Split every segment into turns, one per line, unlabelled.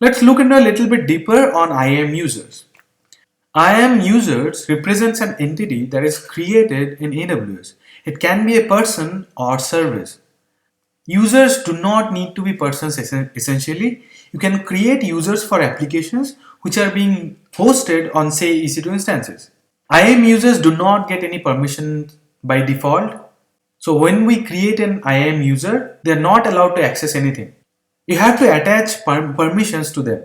Let's look into a little bit deeper on IAM users. IAM users represents an entity that is created in AWS. It can be a person or service. Users do not need to be persons essentially. You can create users for applications which are being hosted on, say, EC2 instances. IAM users do not get any permission by default. So when we create an IAM user, they are not allowed to access anything. You have to attach permissions to them.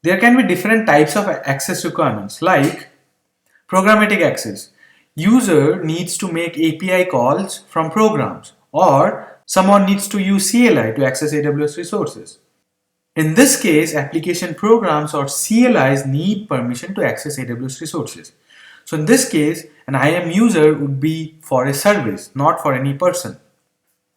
There can be different types of access requirements like programmatic access. User needs to make API calls from programs, or someone needs to use CLI to access AWS resources. In this case, application programs or CLIs need permission to access AWS resources. So in this case, an IAM user would be for a service, not for any person.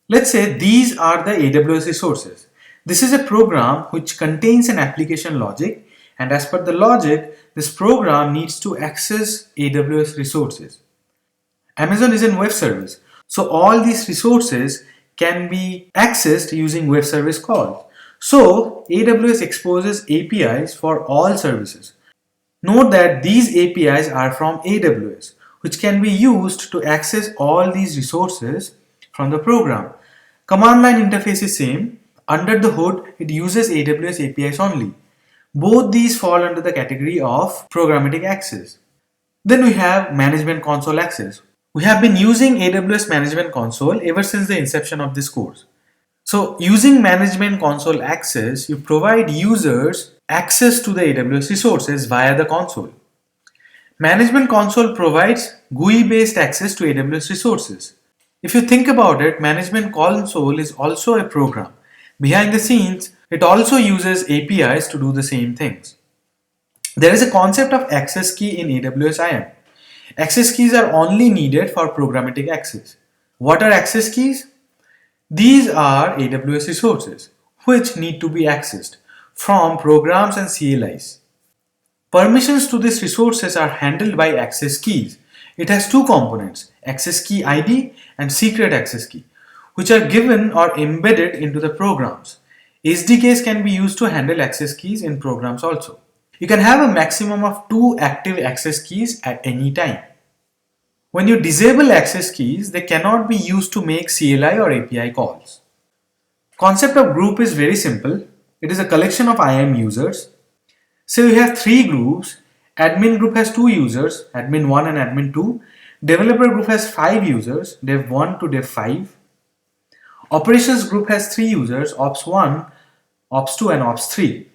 Let's say these are the AWS resources. This is a program which contains an application logic, and as per the logic, this program needs to access AWS resources. Amazon is a web service, so all these resources can be accessed using web service calls. So AWS exposes APIs for all services. Note that these APIs are from AWS, which can be used to access all these resources from the program. Command line interface is same. Under the hood, it uses AWS APIs only. Both these fall under the category of programmatic access. Then we have Management Console access. We have been using AWS Management Console ever since the inception of this course. So using Management Console access, you provide users access to the AWS resources via the console. Management Console provides GUI-based access to AWS resources. If you think about it, Management Console is also a program. Behind the scenes, it also uses APIs to do the same things. There is a concept of access key in AWS IAM. Access keys are only needed for programmatic access. What are access keys? These are AWS resources which need to be accessed from programs and CLIs. Permissions to these resources are handled by access keys. It has two components, access key ID and secret access key, which are given or embedded into the programs. SDKs can be used to handle access keys in programs also. You can have a maximum of 2 active access keys at any time. When you disable access keys, they cannot be used to make CLI or API calls. Concept of group is very simple. It is a collection of IAM users. So we have 3 groups. Admin group has 2 users, admin 1 and admin 2. Developer group has 5 users, dev 1 to dev 5. Operations group has 3 users, ops 1, ops 2 and ops 3.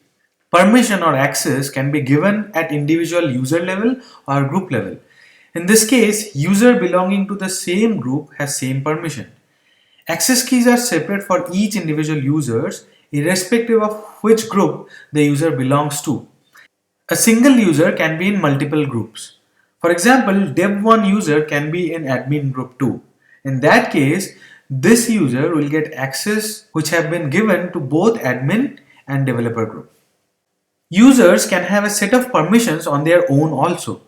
Permission or access can be given at individual user level or group level. In this case, user belonging to the same group has same permission. Access keys are separate for each individual users irrespective of which group the user belongs to. A single user can be in multiple groups. For example, dev1 user can be in admin group 2. In that case, this user will get access which have been given to both admin and developer group. Users can have a set of permissions on their own also,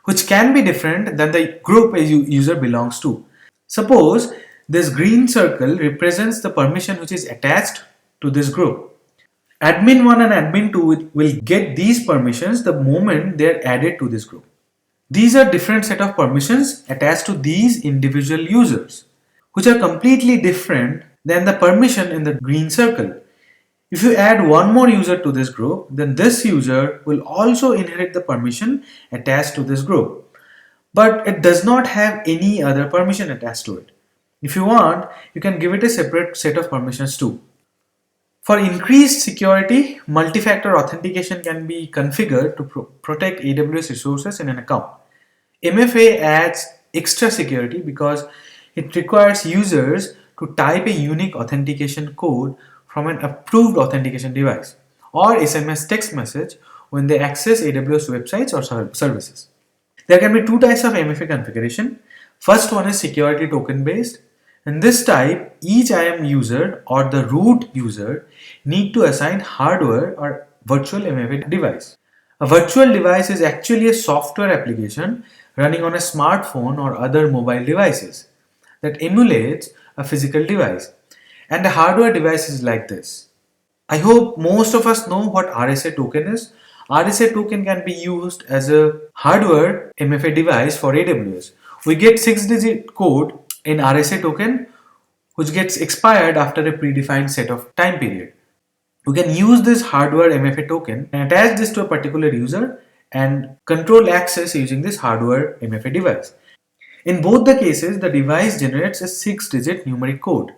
which can be different than the group a user belongs to. Suppose this green circle represents the permission which is attached to this group. Admin 1 and admin 2 will get these permissions the moment they are added to this group. These are different set of permissions attached to these individual users, which are completely different than the permission in the green circle. If you add one more user to this group, then this user will also inherit the permission attached to this group. But it does not have any other permission attached to it. If you want, you can give it a separate set of permissions too. For increased security, multi-factor authentication can be configured to protect AWS resources in an account. MFA adds extra security because it requires users to type a unique authentication code from an approved authentication device or SMS text message when they access AWS websites or services. There can be 2 types of MFA configuration. First one is security token based. In this type, each IAM user or the root user need to assign hardware or virtual MFA device. A virtual device is actually a software application running on a smartphone or other mobile devices that emulates a physical device. And a hardware device is like this. I hope most of us know what RSA token is. RSA token can be used as a hardware MFA device for AWS. We get 6-digit code in RSA token which gets expired after a predefined set of time period. We can use this hardware MFA token and attach this to a particular user and control access using this hardware MFA device. In both the cases, the device generates a 6-digit numeric code.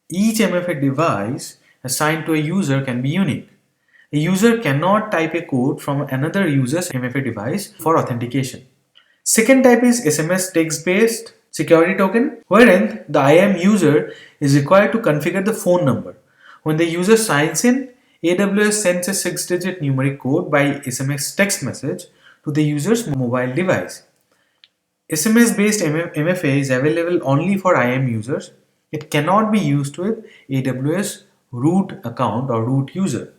Each MFA device assigned to a user can be unique. A user cannot type a code from another user's MFA device for authentication. Second type is SMS text-based security token, wherein the IAM user is required to configure the phone number. When the user signs in, AWS sends a 6-digit numeric code by SMS text message to the user's mobile device. SMS-based MFA is available only for IAM users. It cannot be used with AWS root account or root user.